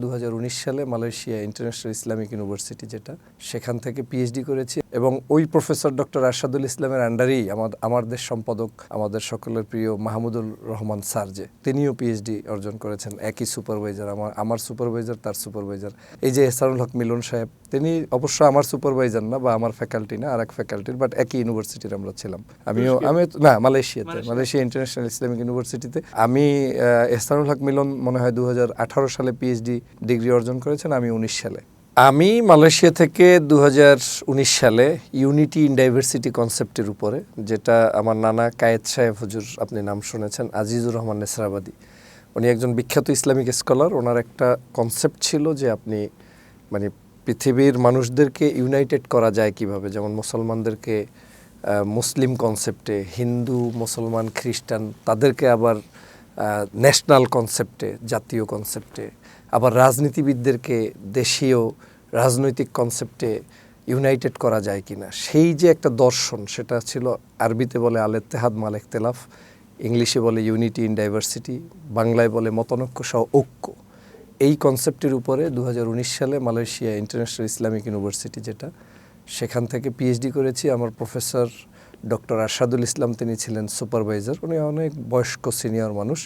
2019 সালে Malaysia international Islamic university যেটা সেখান থেকে পিএইচডি করেছি এবং ওই প্রফেসর ডক্টর আরশাদুল ইসলামের আন্ডারেই আমাদের সম্পাদক আমাদের সকলের প্রিয় মাহমুদুর রহমান স্যার যে তিনিও পিএইচডি অর্জন করেছেন একই সুপারভাইজার আমার সুপারভাইজার তার সুপারভাইজার এই যে এহসানুল হক মিলন সাহেব তিনি অবশ্য আমার সুপারভাইজার না বা আমার ফ্যাকাল্টি না আর এক ফ্যাকাল্টির বাট একই ইউনিভার্সিটির আমরা ছিলাম আমি না মালয়েশিয়া ইন্টারন্যাশনাল ইসলামিক ইউনিভার্সিটিতে আমি এহসানুল হক মিলন মনে হয় 2018 সালে পিএইচডি ডিগ্রি অর্জন করেছেন আমি 19 সালে আমি মালয়েশিয়া থেকে 2019 সালে ইউনিটি ইন ডাইভার্সিটি কনসেপ্টের উপরে যেটা আমার নানা কায়েদ সাহেব হুজুর আপনি নাম শুনেছেন আজিজুর রহমান নেসরাবাদী উনি একজন বিখ্যাত ইসলামিক স্কলার ওনার একটা কনসেপ্ট ছিল যে আপনি মানে পৃথিবীর মানুষদেরকে ইউনাইটেড করা যায় কিভাবে যেমন মুসলমানদেরকে মুসলিম কনসেপ্টে হিন্দু মুসলমান খ্রিস্টান তাদেরকে আবার ন্যাশনাল কনসেপ্টে জাতীয় কনসেপ্টে আবার রাজনীতিবিদদেরকে দেশীয় রাজনৈতিক কনসেপ্টে ইউনাইটেড করা যায় কিনা সেই যে একটা দর্শন সেটা ছিল আরবিতে বলে আল ইত্তেহাদ মাল ইখতিলাফ ইংলিশে বলে ইউনিটি ইন ডাইভার্সিটি বাংলায় বলে মতানৈক্য সহ ঐক্য এই কনসেপ্টের উপরে 2019 সালে মালয়েশিয়া ইন্টারন্যাশনাল ইসলামিক ইউনিভার্সিটি যেটা সেখান থেকে পিএইচডি করেছি আমার প্রফেসর ডক্টর আরশাদুল ইসলাম তিনি ছিলেন সুপারভাইজার উনি অনেক বয়স্ক সিনিয়র মানুষ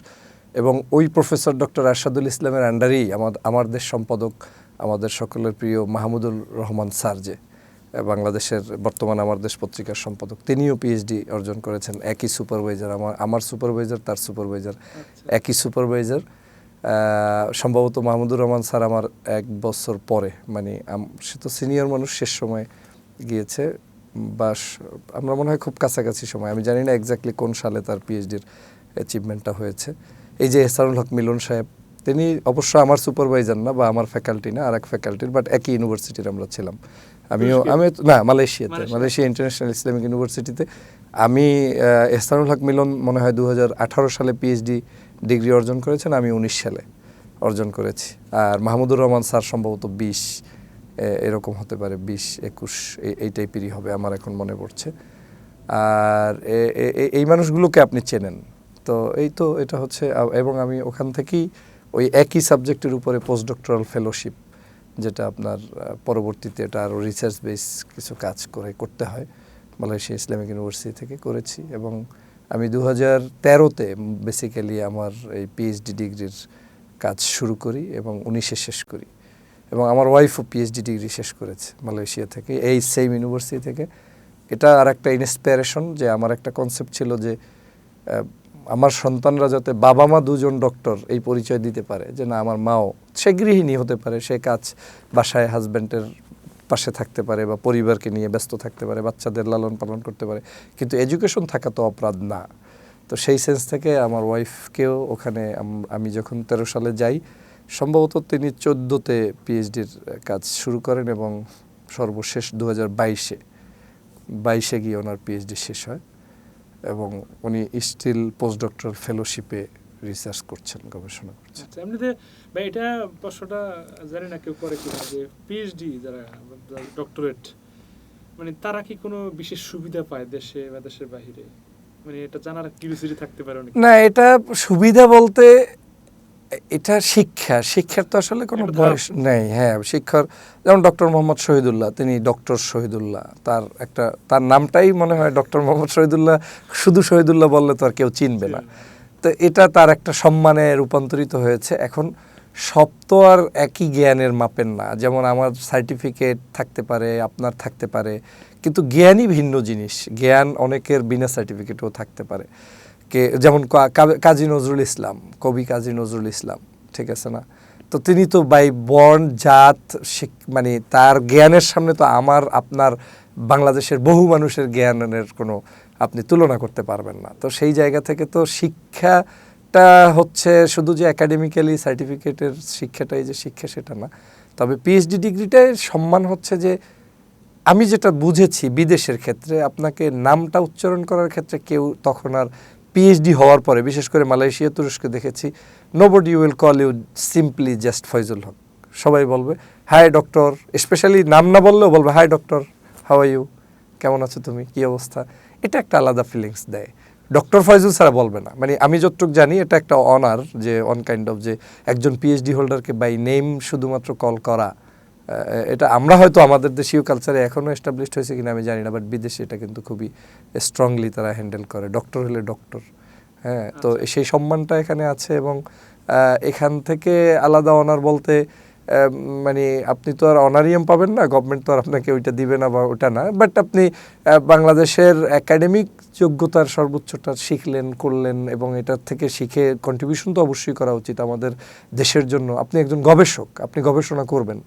এবং ওই প্রফেসর ডক্টর আরশাদুল ইসলামের আন্ডারেই আমাদের সম্পাদক আমাদের সকলের প্রিয় মাহমুদুর রহমান স্যার যে বাংলাদেশের বর্তমান আমার দেশ পত্রিকার সম্পাদক তিনিও পিএইচডি অর্জন করেছেন একই সুপারভাইজার আমার সুপারভাইজার তার সুপারভাইজার একই সুপারভাইজার সম্ভবত মাহমুদুর রহমান স্যার আমার 1 বছর পরে মানে সে তো সিনিয়র মানুষ শেষ সময় গিয়েছে বা আমরা মনে হয় খুব কাছাকাছি সময় আমি জানি না এক্স্যাক্টলি কোন সালে তার পিএইচডির অ্যাচিভমেন্টটা হয়েছে এই যে এহসানুল হক মিলন সাহেব তিনি অবশ্য আমার সুপারভাইজার না বা আমার ফ্যাকাল্টি না আর এক ফ্যাকাল্টির বাট একই ইউনিভার্সিটির আমরা ছিলাম মালয়েশিয়া ইন্টারন্যাশনাল ইসলামিক ইউনিভার্সিটিতে আমি এহসানুল হক মিলন মনে হয় 2018 সালে পিএইচডি ডিগ্রি অর্জন করেছেন আমি 19 সালে অর্জন করেছি আর মাহমুদুর রহমান স্যার সম্ভবত 20 এরকম হতে পারে 20-21 এই টাইপেরই হবে আমার এখন মনে পড়ছে আর এই মানুষগুলোকে আপনি চেনেন তো এটা হচ্ছে এবং আমি ওখান থেকেই ওই একই সাবজেক্টের উপরে পোস্ট ডক্টরাল ফেলোশিপ যেটা আপনার পরবর্তীতে এটা আরও রিসার্চ বেস কিছু কাজ করতে হয় মালয়েশিয়া ইসলামিক ইউনিভার্সিটি থেকে করেছি এবং আমি 2013-তে বেসিক্যালি আমার এই পিএইচডি ডিগ্রির কাজ শুরু করি এবং 19-এ শেষ করি এবং আমার ওয়াইফও পিএইচডি ডিগ্রি শেষ করেছে মালয়েশিয়া থেকে এই সেম ইউনিভার্সিটি থেকে এটা আর একটা ইন্সপিরেশন যে আমার একটা কনসেপ্ট ছিল যে আমার সন্তানরা যাতে বাবা মা দুজন ডক্টর এই পরিচয় দিতে পারে যে না আমার মাও সে গৃহিণী হতে পারে সে কাজ বাসায় হাজব্যান্ডের পাশে থাকতে পারে বা পরিবারকে নিয়ে ব্যস্ত থাকতে পারে বাচ্চাদের লালন পালন করতে পারে কিন্তু এডুকেশন থাকা তো অপরাধ না তো সেই সেন্স থেকে আমার ওয়াইফকেও ওখানে আমি যখন 13 সালে যাই সম্ভবত তিনি 14-তে পিএইচডির কাজ শুরু করেন এবং সর্বশেষ 2022-এ গিয়ে ওনার পিএইচডি শেষ হয় এবং উনি স্টিল পোস্ট ডক্টরাল ফেলোশিপে রিসার্চ করছেন গবেষণা করছেন এমনিতে ভাই এটা প্রশ্নটা জানি না কেউ করে কিনা যে পিএইচডি যারা ডক্টরেট মানে তারা কি কোনো বিশেষ সুবিধা পায় দেশে বা দেশের বাইরে মানে এটা জানার কিউরিওসিটি থাকতে পারে না এটা সুবিধা বলতে এটা শিক্ষার তো আসলে কোনো বয়স নেই হ্যাঁ শিক্ষার যেমন ডক্টর মোহাম্মদ শহীদুল্লাহ তিনি ডক্টর শহীদুল্লাহ তার নামটাই মনে হয় ডক্টর মোহাম্মদ শহীদুল্লাহ শুধু শহীদুল্লাহ বললে তো আর কেউ চিনবে না তো এটা তার একটা সম্মানে রূপান্তরিত হয়েছে এখন সব তো আর একই জ্ঞানের মাপেন না যেমন আমার সার্টিফিকেট থাকতে পারে আপনার থাকতে পারে কিন্তু জ্ঞানই ভিন্ন জিনিস জ্ঞান অনেকের বিনা সার্টিফিকেটও থাকতে পারে যেমন কাজী নজরুল ইসলাম কবি কাজী নজরুল ইসলাম ঠিক আছে না তো তিনি তো বাই বর্ন জাত মানে তার জ্ঞানের সামনে তো আমার আপনার বাংলাদেশের বহু মানুষের জ্ঞানের কোনো আপনি তুলনা করতে পারবেন না তো সেই জায়গা থেকে তো শিক্ষাটা হচ্ছে শুধু যে একাডেমিক্যালি সার্টিফিকেটের শিক্ষাটাই যে শিক্ষা সেটা না তবে পিএইচডি ডিগ্রিটাই সম্মান হচ্ছে যে আমি যেটা বুঝেছি বিদেশের ক্ষেত্রে আপনাকে নামটা উচ্চারণ করার ক্ষেত্রে কেউ তখন আর পিএইচডি হওয়ার পরে বিশেষ করে মালয়েশিয়া তুরস্কে দেখেছি nobody will call you simply just Faizul Haque সবাই বলবে হাই ডক্টর স্পেশালি নাম না বললেও বলবে hi doctor how are you কেমন আছো তুমি কী অবস্থা এটা একটা আলাদা ফিলিংস দেয় ডক্টর ফয়জুল ছাড়া বলবে না। মানে আমি যতটুকু জানি এটা একটা অনার, যে অন কাইন্ড অফ, যে একজন পিএইচডি হোল্ডারকে বাই নেম শুধুমাত্র কল করা, এটা আমরা হয়তো আমাদের দেশীয় কালচারে এখনও এস্টাবলিশড হয়েছে কিনা আমি জানি না, বাট বিদেশে এটা কিন্তু খুবই স্ট্রংলি তারা হ্যান্ডেল করে, ডক্টর হলে ডক্টর। হ্যাঁ, তো সেই সম্মানটা এখানে আছে। এবং এখান থেকে আলাদা অনার বলতে মানে আপনি তো আর অনারিয়াম পাবেন না, গভর্নমেন্ট তো আর আপনাকে ওইটা দিবে না বা ওটা না, বাট আপনি বাংলাদেশের একাডেমিক যোগ্যতার সর্বোচ্চটা শিখলেন, করলেন, এবং এটার থেকে শিখে কন্ট্রিবিউশন তো অবশ্যই করা উচিত আমাদের দেশের জন্য। আপনি একজন গবেষক, আপনি গবেষণা করবেন,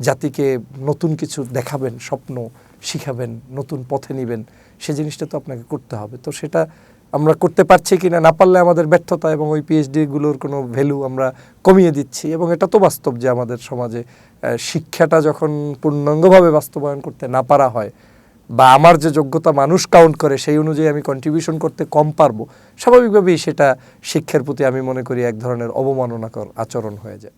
জাতিকে নতুন কিছু দেখাবেন, স্বপ্ন শিখাবেন, নতুন পথে নেবেন, সে জিনিসটা তো আপনাকে করতে হবে। তো সেটা আমরা করতে পারছি কিনা, না পারলে আমাদের ব্যর্থতা, এবং ওই পিএইচডিগুলোর কোনো ভ্যালু আমরা কমিয়ে দিচ্ছি। এবং এটা তো বাস্তব যে আমাদের সমাজে শিক্ষাটা যখন পূর্ণাঙ্গভাবে বাস্তবায়ন করতে না পারা হয়, বা আমার যে যোগ্যতা মানুষ কাউন্ট করে সেই অনুযায়ী আমি কন্ট্রিবিউশন করতে কম পারবো, স্বাভাবিকভাবেই সেটা শিক্ষার প্রতি আমি মনে করি এক ধরনের অবমাননাকর আচরণ হয়ে যায়।